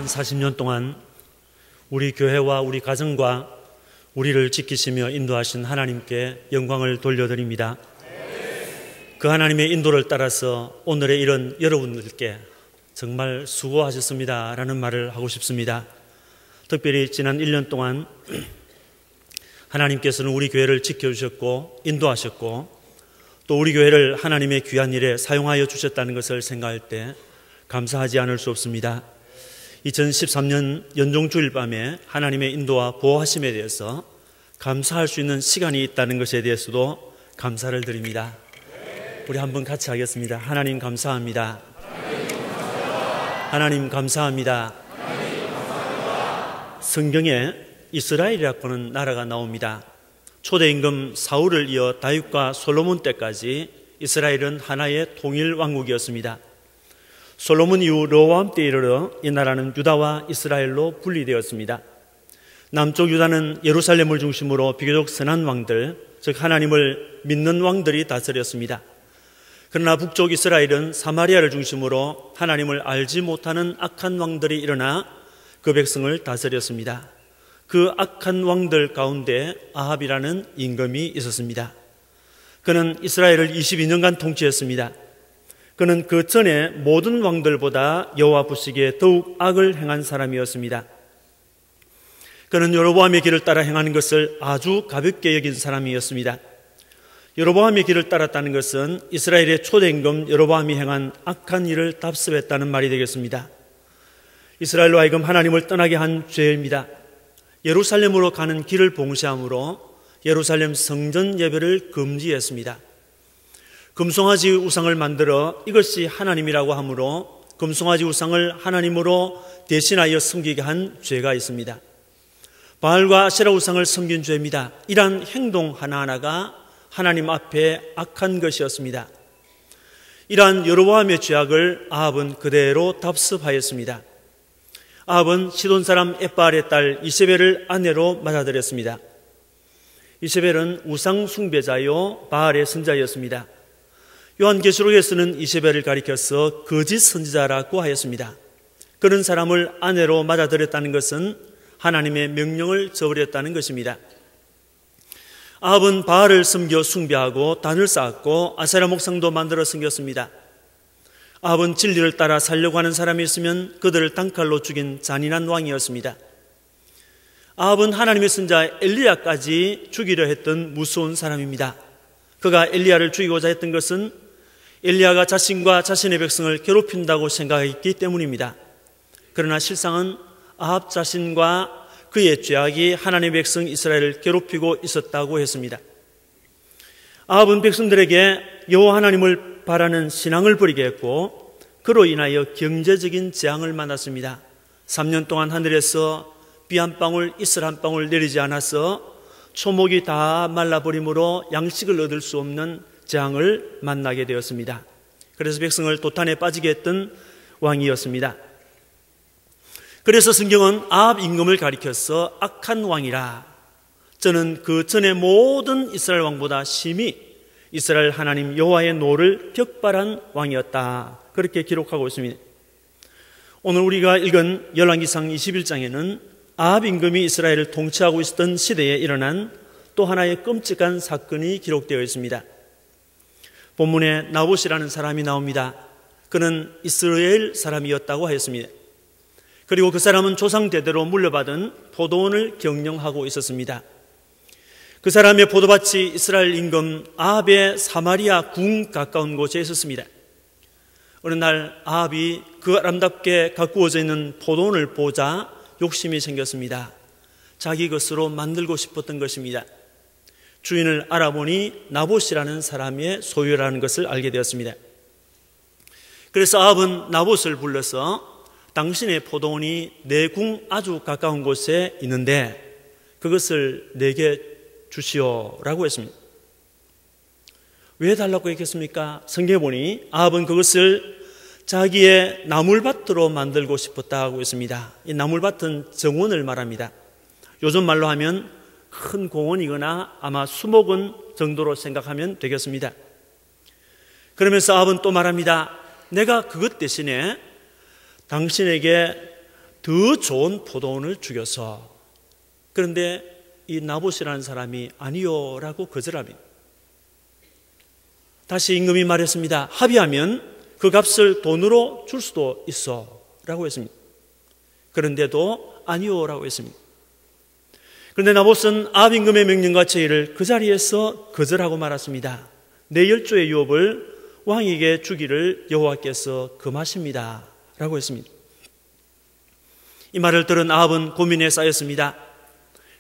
지난 40년 동안 우리 교회와 우리 가정과 우리를 지키시며 인도하신 하나님께 영광을 돌려드립니다. 그 하나님의 인도를 따라서 오늘의 이런 여러분들께 정말 수고하셨습니다 라는 말을 하고 싶습니다. 특별히 지난 1년 동안 하나님께서는 우리 교회를 지켜주셨고 인도하셨고 또 우리 교회를 하나님의 귀한 일에 사용하여 주셨다는 것을 생각할 때 감사하지 않을 수 없습니다. 2013년 연종주일 밤에 하나님의 인도와 보호하심에 대해서 감사할 수 있는 시간이 있다는 것에 대해서도 감사를 드립니다. 우리 한번 같이 하겠습니다. 하나님 감사합니다. 하나님 감사합니다. 성경에 이스라엘이라고 하는 나라가 나옵니다. 초대 임금 사울을 이어 다윗과 솔로몬 때까지 이스라엘은 하나의 통일 왕국이었습니다. 솔로몬 이후 르호보암 때에 이르러 이 나라는 유다와 이스라엘로 분리되었습니다. 남쪽 유다는 예루살렘을 중심으로 비교적 선한 왕들, 즉 하나님을 믿는 왕들이 다스렸습니다. 그러나 북쪽 이스라엘은 사마리아를 중심으로 하나님을 알지 못하는 악한 왕들이 일어나 그 백성을 다스렸습니다. 그 악한 왕들 가운데 아합이라는 임금이 있었습니다. 그는 이스라엘을 22년간 통치했습니다. 그는 그 전에 모든 왕들보다 여호와 보시기에 더욱 악을 행한 사람이었습니다. 그는 여로보암의 길을 따라 행하는 것을 아주 가볍게 여긴 사람이었습니다. 여로보암의 길을 따랐다는 것은 이스라엘의 초대 임금 여로보암이 행한 악한 일을 답습했다는 말이 되겠습니다. 이스라엘로 하여금 하나님을 떠나게 한 죄입니다. 예루살렘으로 가는 길을 봉쇄함으로 예루살렘 성전 예배를 금지했습니다. 금송아지 우상을 만들어 이것이 하나님이라고 하므로 금송아지 우상을 하나님으로 대신하여 섬기게 한 죄가 있습니다. 바알과 아세라 우상을 섬긴 죄입니다. 이러한 행동 하나하나가 하나님 앞에 악한 것이었습니다. 이러한 여로보암의 죄악을 아합은 그대로 답습하였습니다. 아합은 시돈 사람 엣바알의 딸 이세벨을 아내로 맞아들였습니다. 이세벨은 우상 숭배자요 바알의 선자였습니다. 요한계시록에서는 이세벨을 가리켜서 거짓 선지자라고 하였습니다. 그런 사람을 아내로 맞아들였다는 것은 하나님의 명령을 저버렸다는 것입니다. 아합은 바알을 섬겨 숭배하고 단을 쌓았고 아세라 목상도 만들어 섬겼습니다. 아합은 진리를 따라 살려고 하는 사람이 있으면 그들을 단칼로 죽인 잔인한 왕이었습니다. 아합은 하나님의 선자 엘리야까지 죽이려 했던 무서운 사람입니다. 그가 엘리야를 죽이고자 했던 것은 엘리야가 자신과 자신의 백성을 괴롭힌다고 생각했기 때문입니다. 그러나 실상은 아합 자신과 그의 죄악이 하나님의 백성 이스라엘을 괴롭히고 있었다고 했습니다. 아합은 백성들에게 여호와 하나님을 바라는 신앙을 버리게 했고 그로 인하여 경제적인 재앙을 만났습니다. 3년 동안 하늘에서 비 한 방울, 이슬 한 방울 내리지 않아서 초목이 다 말라버림으로 양식을 얻을 수 없는 재앙을 만나게 되었습니다. 그래서 백성을 도탄에 빠지게 했던 왕이었습니다. 그래서 성경은 아합 임금을 가리켜서 악한 왕이라, 저는 그 전에 모든 이스라엘 왕보다 심히 이스라엘 하나님 여호와의 노를 격발한 왕이었다, 그렇게 기록하고 있습니다. 오늘 우리가 읽은 열왕기상 21장에는 아합 임금이 이스라엘을 통치하고 있었던 시대에 일어난 또 하나의 끔찍한 사건이 기록되어 있습니다. 본문에 나봇이라는 사람이 나옵니다. 그는 이스라엘 사람이었다고 하였습니다. 그리고 그 사람은 조상 대대로 물려받은 포도원을 경영하고 있었습니다. 그 사람의 포도밭이 이스라엘 임금 아합의 사마리아 궁 가까운 곳에 있었습니다. 어느 날 아합이 그 아름답게 가꾸어져 있는 포도원을 보자 욕심이 생겼습니다. 자기 것으로 만들고 싶었던 것입니다. 주인을 알아보니 나봇이라는 사람의 소유라는 것을 알게 되었습니다. 그래서 아합은 나봇을 불러서 당신의 포도원이 내 궁 아주 가까운 곳에 있는데 그것을 내게 주시오라고 했습니다. 왜 달라고 했겠습니까? 성경에 보니 아합은 그것을 자기의 나물밭으로 만들고 싶었다고 했습니다. 이 나물밭은 정원을 말합니다. 요즘 말로 하면 큰 공원이거나 아마 수목원 정도로 생각하면 되겠습니다. 그러면서 아합은 또 말합니다. 내가 그것 대신에 당신에게 더 좋은 포도원을 주겨서. 그런데 이 나봇이라는 사람이 아니요라고 거절합니다. 다시 임금이 말했습니다. 합의하면 그 값을 돈으로 줄 수도 있어 라고 했습니다. 그런데도 아니요라고 했습니다. 그런데 나봇은 아합 임금의 명령과 제의를 그 자리에서 거절하고 말았습니다. 내 열조의 유업을 왕에게 주기를 여호와께서 금하십니다 라고 했습니다. 이 말을 들은 아합은 고민에 쌓였습니다.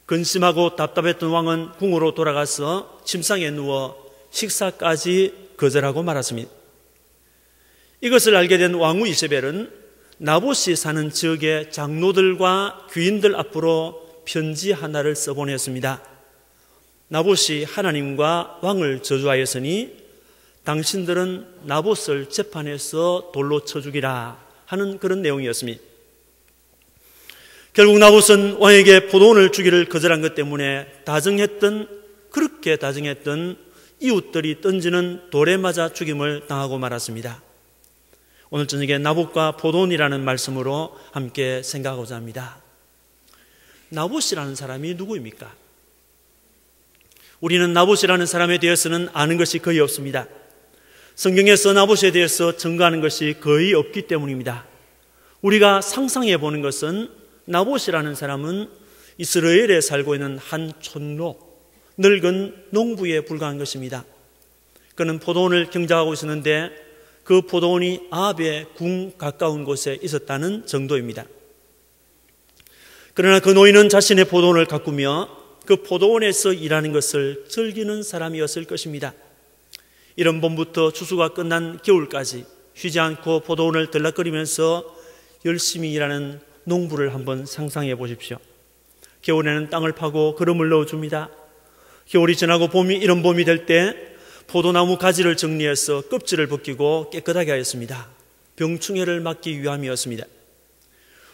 근심하고 답답했던 왕은 궁으로 돌아가서 침상에 누워 식사까지 거절하고 말았습니다. 이것을 알게 된 왕후 이세벨은 나봇이 사는 지역의 장로들과 귀인들 앞으로 편지 하나를 써보냈습니다. 나봇이 하나님과 왕을 저주하였으니 당신들은 나봇을 재판에서 돌로 쳐 죽이라 하는 그런 내용이었습니다. 결국 나봇은 왕에게 포도원을 주기를 거절한 것 때문에 그렇게 다정했던 이웃들이 던지는 돌에 맞아 죽임을 당하고 말았습니다. 오늘 저녁에 나봇과 포도원이라는 말씀으로 함께 생각하고자 합니다. 나봇이라는 사람이 누구입니까? 우리는 나봇이라는 사람에 대해서는 아는 것이 거의 없습니다. 성경에서 나봇에 대해서 증거하는 것이 거의 없기 때문입니다. 우리가 상상해 보는 것은 나봇이라는 사람은 이스라엘에 살고 있는 한 촌로, 늙은 농부에 불과한 것입니다. 그는 포도원을 경작하고 있었는데 그 포도원이 아합의 궁 가까운 곳에 있었다는 정도입니다. 그러나 그 노인은 자신의 포도원을 가꾸며 그 포도원에서 일하는 것을 즐기는 사람이었을 것입니다. 이른 봄부터 추수가 끝난 겨울까지 쉬지 않고 포도원을 들락거리면서 열심히 일하는 농부를 한번 상상해 보십시오. 겨울에는 땅을 파고 거름을 넣어줍니다. 겨울이 지나고 이른 봄이 될 때 포도나무 가지를 정리해서 껍질을 벗기고 깨끗하게 하였습니다. 병충해를 막기 위함이었습니다.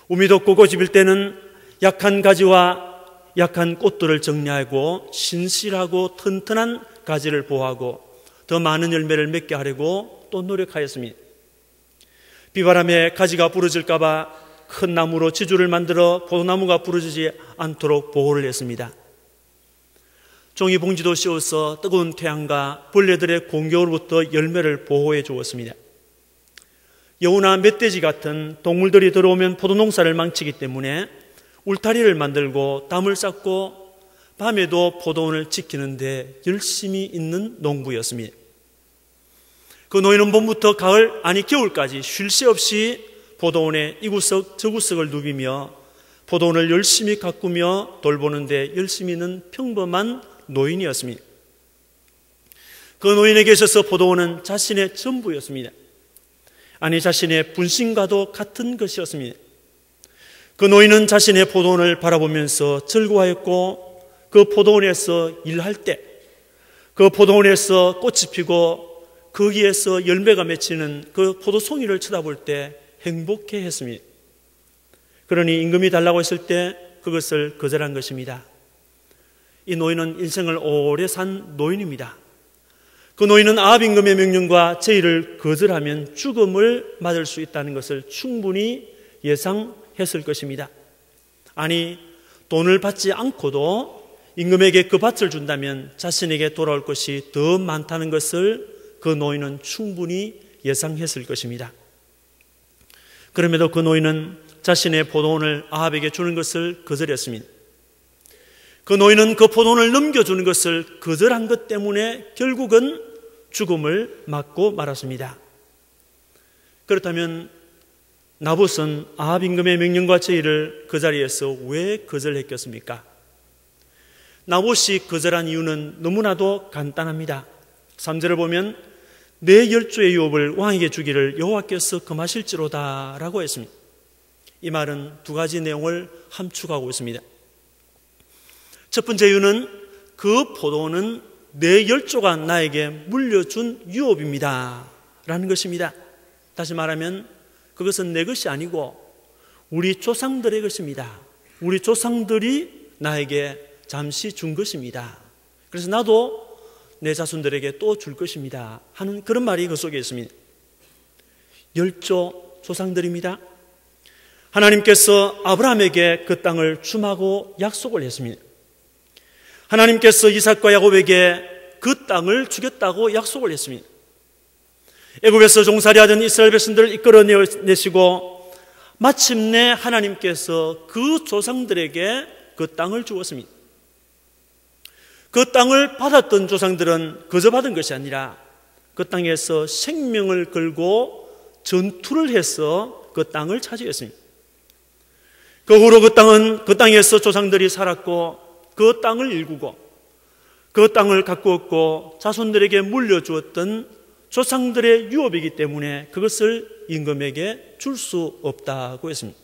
우미 돋고 꽃이 필 때는 약한 가지와 약한 꽃들을 정리하고 신실하고 튼튼한 가지를 보호하고 더 많은 열매를 맺게 하려고 또 노력하였습니다. 비바람에 가지가 부러질까 봐 큰 나무로 지주를 만들어 포도나무가 부러지지 않도록 보호를 했습니다. 종이 봉지도 씌워서 뜨거운 태양과 벌레들의 공격으로부터 열매를 보호해 주었습니다. 여우나 멧돼지 같은 동물들이 들어오면 포도농사를 망치기 때문에 울타리를 만들고 담을 쌓고 밤에도 포도원을 지키는 데 열심히 있는 농부였습니다. 그 노인은 봄부터 겨울까지 쉴 새 없이 포도원에 이구석 저구석을 누비며 포도원을 열심히 가꾸며 돌보는데 열심히 있는 평범한 노인이었습니다. 그 노인에게 있어서 포도원은 자신의 전부였습니다. 아니, 자신의 분신과도 같은 것이었습니다. 그 노인은 자신의 포도원을 바라보면서 즐거워했고 그 포도원에서 일할 때, 그 포도원에서 꽃이 피고 거기에서 열매가 맺히는 그 포도송이를 쳐다볼 때 행복해했습니다. 그러니 임금이 달라고 했을 때 그것을 거절한 것입니다. 이 노인은 인생을 오래 산 노인입니다. 그 노인은 아합 임금의 명령과 제의를 거절하면 죽음을 맞을 수 있다는 것을 충분히 예상했을 것입니다. 아니, 돈을 받지 않고도 임금에게 그 밭을 준다면 자신에게 돌아올 것이 더 많다는 것을 그 노인은 충분히 예상했을 것입니다. 그럼에도 그 노인은 자신의 포도원을 아합에게 주는 것을 거절했습니다. 그 노인은 그 포도원을 넘겨주는 것을 거절한 것 때문에 결국은 죽음을 맞고 말았습니다. 그렇다면 나봇은 아합 임금의 명령과 제의를 그 자리에서 왜 거절했겠습니까? 나봇이 거절한 이유는 너무나도 간단합니다. 3절을 보면 내 열조의 유업을 왕에게 주기를 여호와께서 금하실지로다 라고 했습니다. 이 말은 두 가지 내용을 함축하고 있습니다. 첫 번째 이유는 그 포도원은 내 열조가 나에게 물려준 유업입니다 라는 것입니다. 다시 말하면 그것은 내 것이 아니고 우리 조상들의 것입니다. 우리 조상들이 나에게 잠시 준 것입니다. 그래서 나도 내 자손들에게 또 줄 것입니다 하는 그런 말이 그 속에 있습니다. 열조 조상들입니다. 하나님께서 아브라함에게 그 땅을 주마고 약속을 했습니다. 하나님께서 이삭과 야곱에게 그 땅을 주겠다고 약속을 했습니다. 애굽에서 종살이하던 이스라엘 백성들을 이끌어내시고 마침내 하나님께서 그 조상들에게 그 땅을 주었습니다. 그 땅을 받았던 조상들은 거저 받은 것이 아니라 그 땅에서 생명을 걸고 전투를 해서 그 땅을 차지했습니다. 그 후로 그 땅에서 조상들이 살았고 그 땅을 일구고 그 땅을 가꾸었고 자손들에게 물려주었던 조상들의 유업이기 때문에 그것을 임금에게 줄 수 없다고 했습니다.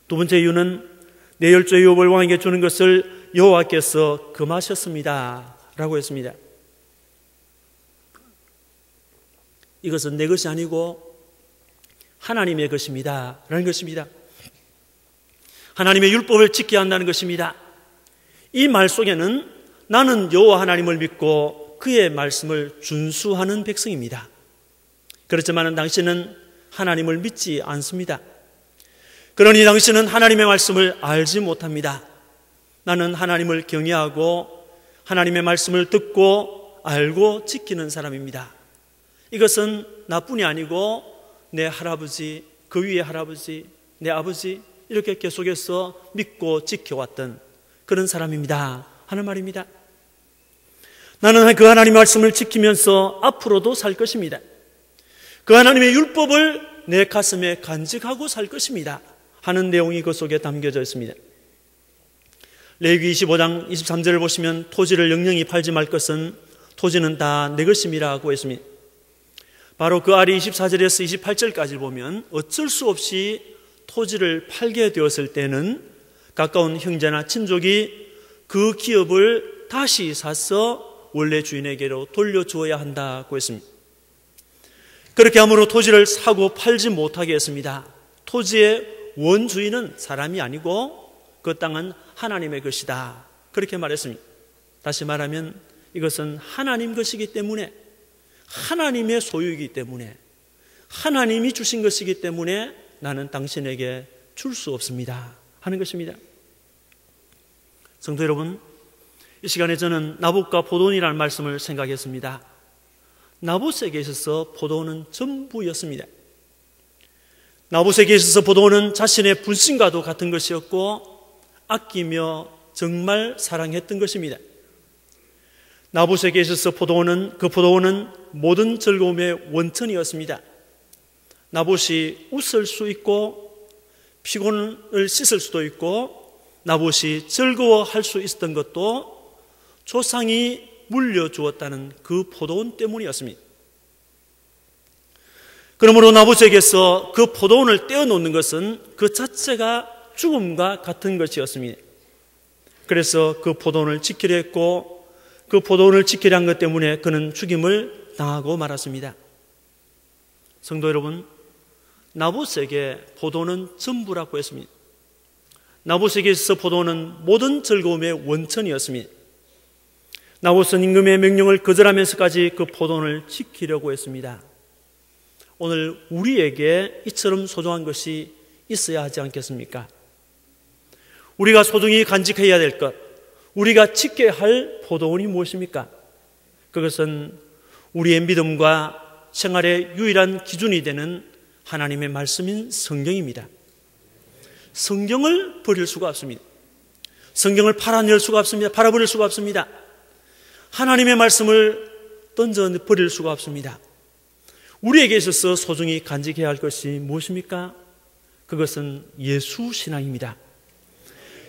두 번째 이유는 내 열조의 유업을 왕에게 주는 것을 여호와께서 금하셨습니다 라고 했습니다. 이것은 내 것이 아니고 하나님의 것입니다 라는 것입니다. 하나님의 율법을 지켜야 한다는 것입니다. 이 말 속에는 나는 여호와 하나님을 믿고 그의 말씀을 준수하는 백성입니다. 그렇지만 당신은 하나님을 믿지 않습니다. 그러니 당신은 하나님의 말씀을 알지 못합니다. 나는 하나님을 경외하고 하나님의 말씀을 듣고 알고 지키는 사람입니다. 이것은 나뿐이 아니고 내 할아버지, 그 위의 할아버지, 내 아버지 이렇게 계속해서 믿고 지켜왔던 그런 사람입니다 하는 말입니다. 나는 그 하나님의 말씀을 지키면서 앞으로도 살 것입니다. 그 하나님의 율법을 내 가슴에 간직하고 살 것입니다 하는 내용이 그 속에 담겨져 있습니다. 레위기 25장 23절을 보시면 토지를 영영히 팔지 말 것은 토지는 다 내 것임이라고 했습니다. 바로 그 아래 24절에서 28절까지 보면 어쩔 수 없이 토지를 팔게 되었을 때는 가까운 형제나 친족이 그 기업을 다시 사서 원래 주인에게로 돌려주어야 한다고 했습니다. 그렇게 함으로 토지를 사고 팔지 못하게 했습니다. 토지의 원주인은 사람이 아니고 그 땅은 하나님의 것이다 그렇게 말했습니다. 다시 말하면 이것은 하나님 것이기 때문에, 하나님의 소유이기 때문에, 하나님이 주신 것이기 때문에 나는 당신에게 줄 수 없습니다 하는 것입니다. 성도 여러분, 이 시간에 저는 나봇과 포도원이라는 말씀을 생각했습니다. 나봇에게 있어서 포도원은 전부였습니다. 나봇에게 있어서 포도원은 자신의 분신과도 같은 것이었고 아끼며 정말 사랑했던 것입니다. 나봇에게 있어서 그 포도원은 모든 즐거움의 원천이었습니다. 나봇이 웃을 수 있고 피곤을 씻을 수도 있고 나봇이 즐거워할 수 있었던 것도 조상이 물려주었다는 그 포도원 때문이었습니다. 그러므로 나봇에게서 그 포도원을 떼어놓는 것은 그 자체가 죽음과 같은 것이었습니다. 그래서 그 포도원을 지키려 했고 그 포도원을 지키려 한 것 때문에 그는 죽임을 당하고 말았습니다. 성도 여러분, 나봇에게 포도원은 전부라고 했습니다. 나봇에게 있어서 포도원은 모든 즐거움의 원천이었습니다. 나봇은 임금의 명령을 거절하면서까지 그 포도원을 지키려고 했습니다. 오늘 우리에게 이처럼 소중한 것이 있어야 하지 않겠습니까? 우리가 소중히 간직해야 될 것, 우리가 지켜야 할 포도원이 무엇입니까? 그것은 우리의 믿음과 생활의 유일한 기준이 되는 하나님의 말씀인 성경입니다. 성경을 버릴 수가 없습니다. 성경을 팔아낼 수가 없습니다. 팔아버릴 수가 없습니다. 하나님의 말씀을 던져버릴 수가 없습니다. 우리에게 있어서 소중히 간직해야 할 것이 무엇입니까? 그것은 예수 신앙입니다.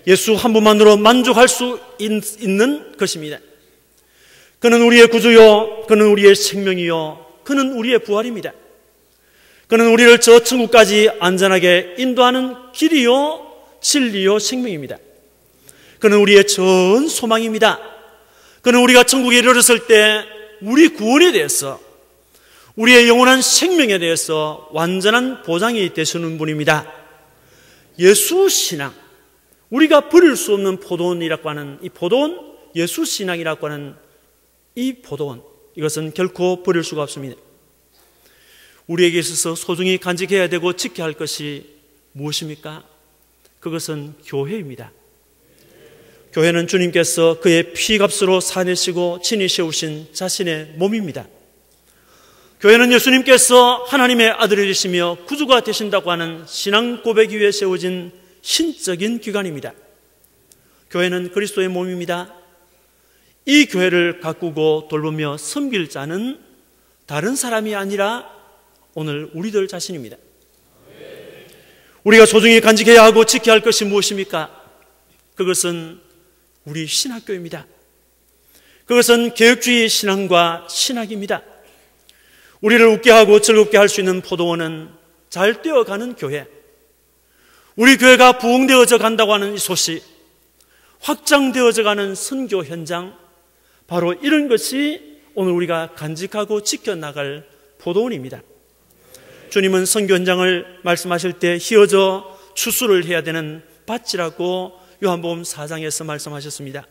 예수 한 분만으로 만족할 수 있는 것입니다. 그는 우리의 구주요, 그는 우리의 생명이요, 그는 우리의 부활입니다. 그는 우리를 저 천국까지 안전하게 인도하는 길이요, 진리요, 생명입니다. 그는 우리의 전 소망입니다. 그는 우리가 천국에 이르렀을 때 우리 구원에 대해서, 우리의 영원한 생명에 대해서 완전한 보장이 되시는 분입니다. 예수 신앙, 우리가 버릴 수 없는 포도원이라고 하는 이 포도원, 예수 신앙이라고 하는 이 포도원, 이것은 결코 버릴 수가 없습니다. 우리에게 있어서 소중히 간직해야 되고 지켜야 할 것이 무엇입니까? 그것은 교회입니다. 교회는 주님께서 그의 피값으로 사내시고 친히 세우신 자신의 몸입니다. 교회는 예수님께서 하나님의 아들이 되시며 구주가 되신다고 하는 신앙 고백 위에 세워진 신적인 기관입니다. 교회는 그리스도의 몸입니다. 이 교회를 가꾸고 돌보며 섬길 자는 다른 사람이 아니라 오늘 우리들 자신입니다. 우리가 소중히 간직해야 하고 지켜야 할 것이 무엇입니까? 그것은 우리 신학교입니다. 그것은 개혁주의 신앙과 신학입니다. 우리를 웃게 하고 즐겁게 할 수 있는 포도원은 잘 되어가는 교회, 우리 교회가 부흥되어져 간다고 하는 이 소식, 확장되어져 가는 선교 현장, 바로 이런 것이 오늘 우리가 간직하고 지켜나갈 포도원입니다. 주님은 선교 현장을 말씀하실 때 휘어져 추수를 해야 되는 밭이라고 요한복음 4장에서 말씀하셨습니다.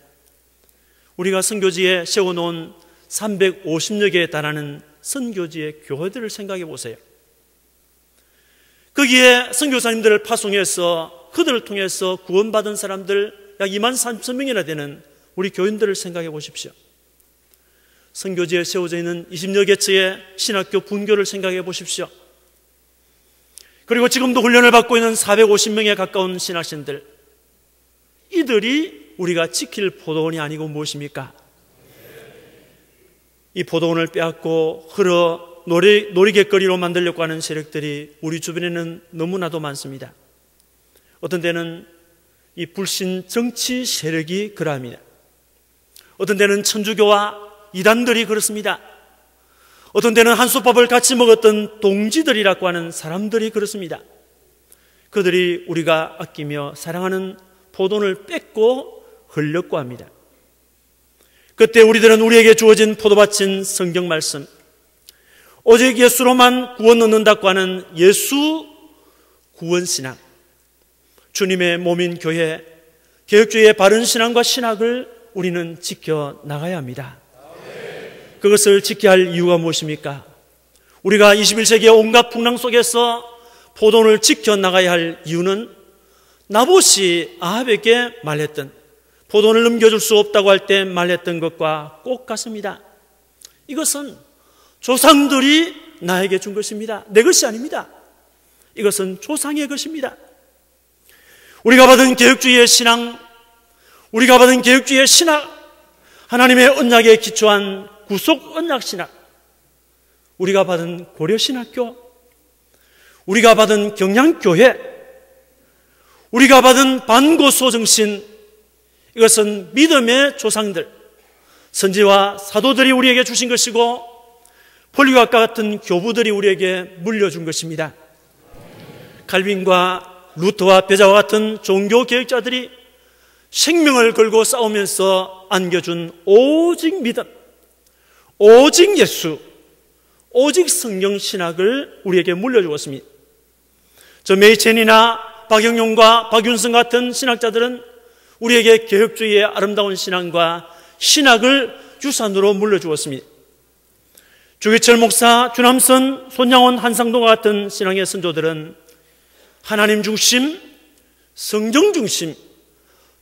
우리가 선교지에 세워놓은 350여 개에 달하는 선교지의 교회들을 생각해 보세요. 거기에 선교사님들을 파송해서 그들을 통해서 구원받은 사람들 약 2만 3천 명이나 되는 우리 교인들을 생각해 보십시오. 선교지에 세워져 있는 20여 개체의 신학교 분교를 생각해 보십시오. 그리고 지금도 훈련을 받고 있는 450명에 가까운 신학생들, 이들이 우리가 지킬 포도원이 아니고 무엇입니까? 이 포도원을 빼앗고 흘러 놀이개거리로 만들려고 하는 세력들이 우리 주변에는 너무나도 많습니다. 어떤 때는 이 불신 정치 세력이 그러합니다. 어떤 때는 천주교와 이단들이 그렇습니다. 어떤 때는 한솥밥을 같이 먹었던 동지들이라고 하는 사람들이 그렇습니다. 그들이 우리가 아끼며 사랑하는 포도원을 뺏고 흘렸고 합니다. 그때 우리들은 우리에게 주어진 포도밭인 성경 말씀, 오직 예수로만 구원 얻는다고 하는 예수 구원신앙, 주님의 몸인 교회, 개혁주의의 바른 신앙과 신학을 우리는 지켜나가야 합니다. 그것을 지켜야 할 이유가 무엇입니까? 우리가 21세기의 온갖 풍랑 속에서 포도원을 지켜나가야 할 이유는 나봇이 아합에게 말했던, 포도원을 넘겨줄 수 없다고 할 때 말했던 것과 꼭 같습니다. 이것은 조상들이 나에게 준 것입니다. 내 것이 아닙니다. 이것은 조상의 것입니다. 우리가 받은 개혁주의의 신앙, 우리가 받은 개혁주의의 신학, 하나님의 언약에 기초한 구속 언약 신학, 우리가 받은 고려신학교, 우리가 받은 경양교회, 우리가 받은 반고소정신, 이것은 믿음의 조상들, 선지와 사도들이 우리에게 주신 것이고 폴리각과 같은 교부들이 우리에게 물려준 것입니다. 칼빈과 루터와 베자와 같은 종교개혁자들이 생명을 걸고 싸우면서 안겨준 오직 믿음, 오직 예수, 오직 성경 신학을 우리에게 물려주었습니다. 저 메이첸이나 박영용과 박윤성 같은 신학자들은 우리에게 개혁주의의 아름다운 신앙과 신학을 유산으로 물려주었습니다. 주기철 목사, 주남선, 손양원, 한상도와 같은 신앙의 선조들은 하나님 중심, 성경 중심,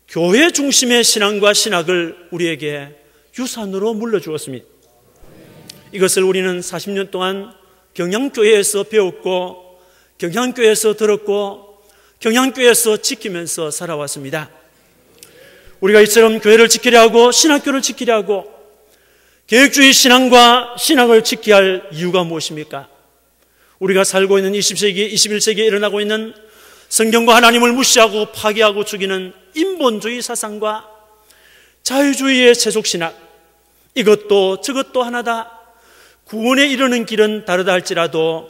교회 중심의 신앙과 신학을 우리에게 유산으로 물려주었습니다. 이것을 우리는 40년 동안 경양교회에서 배웠고, 경양교회에서 들었고, 경양교회에서 지키면서 살아왔습니다. 우리가 이처럼 교회를 지키려 하고 신학교를 지키려 하고 개혁주의 신앙과 신학을 지켜야 할 이유가 무엇입니까? 우리가 살고 있는 20세기, 21세기에 일어나고 있는 성경과 하나님을 무시하고 파괴하고 죽이는 인본주의 사상과 자유주의의 세속신학, 이것도 저것도 하나다, 구원에 이르는 길은 다르다 할지라도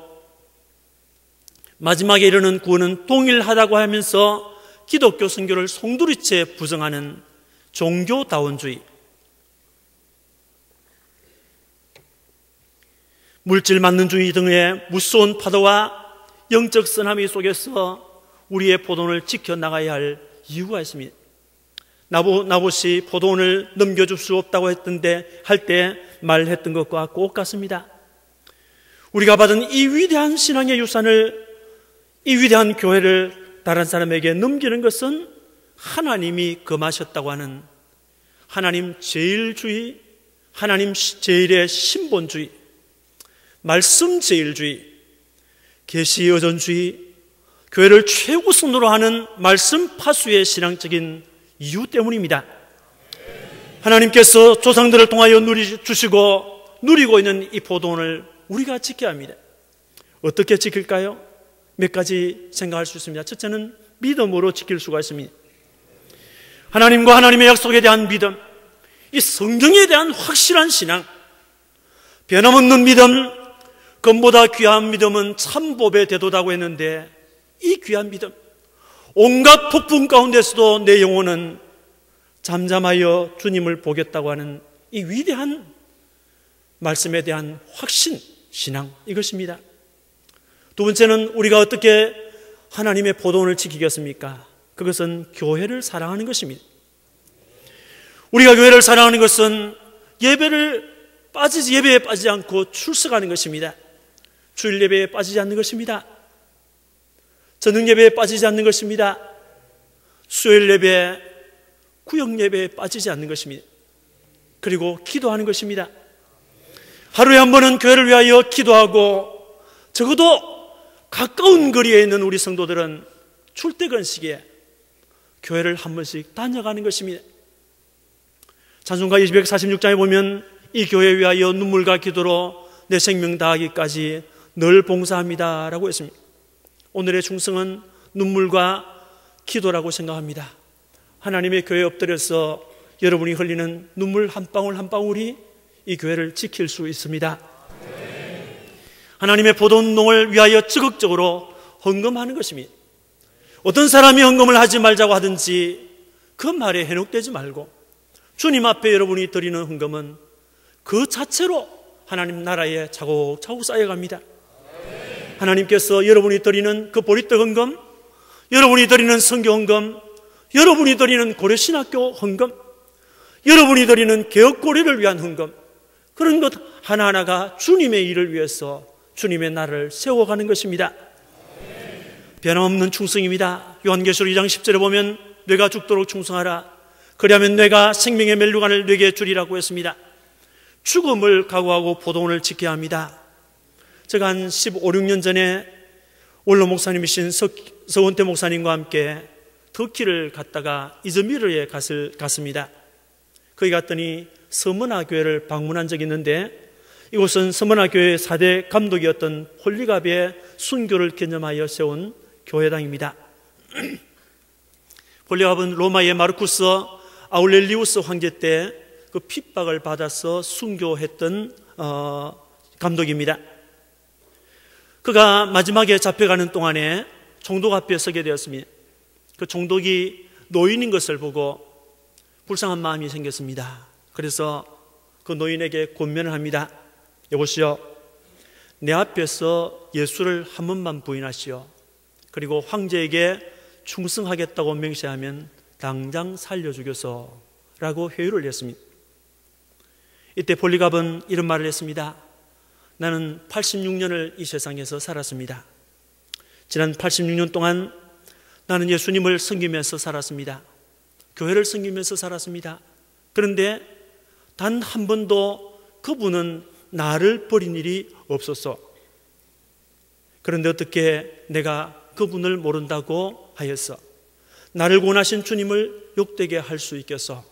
마지막에 이르는 구원은 동일하다고 하면서 기독교 선교를 송두리째 부정하는 종교다원주의, 물질만능주의 등의 무서운 파도와 영적 쓰나미 속에서 우리의 포도원을 지켜나가야 할 이유가 있습니다. 나봇이 포도원을 넘겨줄 수 없다고 했던데 할 때 말했던 것과 꼭 같습니다. 우리가 받은 이 위대한 신앙의 유산을, 이 위대한 교회를 다른 사람에게 넘기는 것은 하나님이 금하셨다고 하는 하나님 제일주의, 하나님 제일의 신본주의, 말씀 제일주의, 계시 의존주의, 교회를 최우선으로 하는 말씀 파수의 신앙적인 이유 때문입니다. 하나님께서 조상들을 통하여 주시고 누리고 있는 이 포도원을 우리가 지켜야 합니다. 어떻게 지킬까요? 몇 가지 생각할 수 있습니다. 첫째는 믿음으로 지킬 수가 있습니다. 하나님과 하나님의 약속에 대한 믿음, 이 성경에 대한 확실한 신앙, 변함없는 믿음, 금보다 귀한 믿음은 참법에 대도다고 했는데, 이 귀한 믿음, 온갖 폭풍 가운데서도 내 영혼은 잠잠하여 주님을 보겠다고 하는 이 위대한 말씀에 대한 확신, 신앙, 이것입니다. 두 번째는 우리가 어떻게 하나님의 포도원을 지키겠습니까? 그것은 교회를 사랑하는 것입니다. 우리가 교회를 사랑하는 것은 예배에 빠지지 않고 출석하는 것입니다. 주일 예배에 빠지지 않는 것입니다. 저녁 예배에 빠지지 않는 것입니다. 수요일 예배, 구역 예배에 빠지지 않는 것입니다. 그리고 기도하는 것입니다. 하루에 한 번은 교회를 위하여 기도하고, 적어도 가까운 거리에 있는 우리 성도들은 출퇴근 시기에 교회를 한 번씩 다녀가는 것입니다. 찬송가 246장에 보면 이 교회 위하여 눈물과 기도로 내 생명 다하기까지 늘 봉사합니다 라고 했습니다. 오늘의 충성은 눈물과 기도라고 생각합니다. 하나님의 교회에 엎드려서 여러분이 흘리는 눈물 한 방울 한 방울이 이 교회를 지킬 수 있습니다. 하나님의 포도운동을 위하여 적극적으로 헌금하는 것입니다. 어떤 사람이 헌금을 하지 말자고 하든지 그 말에 현혹되지 말고, 주님 앞에 여러분이 드리는 헌금은 그 자체로 하나님 나라에 차곡차곡 쌓여갑니다. 하나님께서 여러분이 드리는 그 보리떡 헌금, 여러분이 드리는 선교 헌금, 여러분이 드리는 고려신학교 헌금, 여러분이 드리는 개혁고려를 위한 헌금, 그런 것 하나하나가 주님의 일을 위해서 주님의 나라를 세워가는 것입니다. 변함없는 충성입니다. 요한계시록 2장 10절에 보면 뇌가 죽도록 충성하라. 그리하면 뇌가 생명의 멜루간을 뇌게 주리라고 했습니다. 죽음을 각오하고 포도원을 지켜야 합니다. 제가 한 15, 16년 전에 원로 목사님이신 서원태 목사님과 함께 터키를 갔다가 이즈미르에 갔습니다. 거기 갔더니 서머나 교회를 방문한 적이 있는데, 이곳은 서머나 교회의 4대 감독이었던 폴리갑의 순교를 기념하여 세운 교회당입니다. 폴리갑은 로마의 마르쿠스 아울렐리우스 황제 때 그 핍박을 받아서 순교했던 감독입니다. 그가 마지막에 잡혀가는 동안에 총독 앞에 서게 되었습니다. 그 총독이 노인인 것을 보고 불쌍한 마음이 생겼습니다. 그래서 그 노인에게 권면을 합니다. 여보시오, 내 앞에서 예수를 한 번만 부인하시오. 그리고 황제에게 충성하겠다고 맹세하면 당장 살려주겠소 라고 회유를 했습니다. 이때 폴리갑은 이런 말을 했습니다. 나는 86년을 이 세상에서 살았습니다. 지난 86년 동안 나는 예수님을 섬기면서 살았습니다. 교회를 섬기면서 살았습니다. 그런데 단 한 번도 그분은 나를 버린 일이 없었어. 그런데 어떻게 내가 그분을 모른다고 하였어? 나를 구원하신 주님을 욕되게 할 수 있겠어?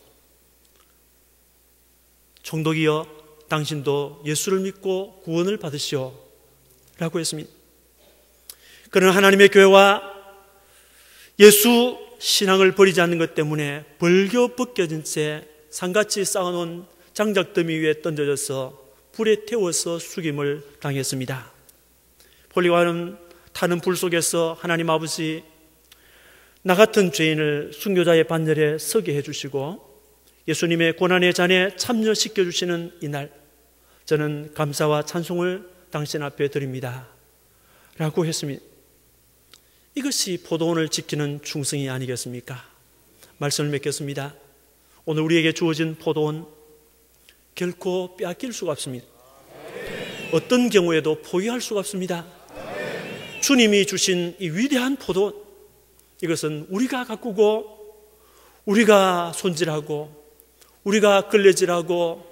총독이여, 당신도 예수를 믿고 구원을 받으시오 라고 했습니다. 그러나 하나님의 교회와 예수 신앙을 버리지 않는 것 때문에 벌겨벗겨진 채 산같이 쌓아놓은 장작더미 위에 던져져서 불에 태워서 죽임을 당했습니다. 폴리갑은 타는 불 속에서 하나님 아버지, 나 같은 죄인을 순교자의 반열에 서게 해주시고 예수님의 고난의 잔에 참여시켜 주시는 이날, 저는 감사와 찬송을 당신 앞에 드립니다 라고 했습니다. 이것이 포도원을 지키는 충성이 아니겠습니까? 말씀을 맺겠습니다. 오늘 우리에게 주어진 포도원 결코 빼앗길 수가 없습니다. 어떤 경우에도 포기할 수가 없습니다. 주님이 주신 이 위대한 포도, 이것은 우리가 가꾸고 우리가 손질하고 우리가 걸레질하고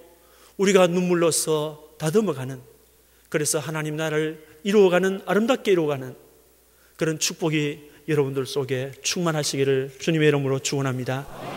우리가 눈물로써 다듬어가는, 그래서 하나님 나라를 이루어가는, 아름답게 이루어가는 그런 축복이 여러분들 속에 충만하시기를 주님의 이름으로 축원합니다.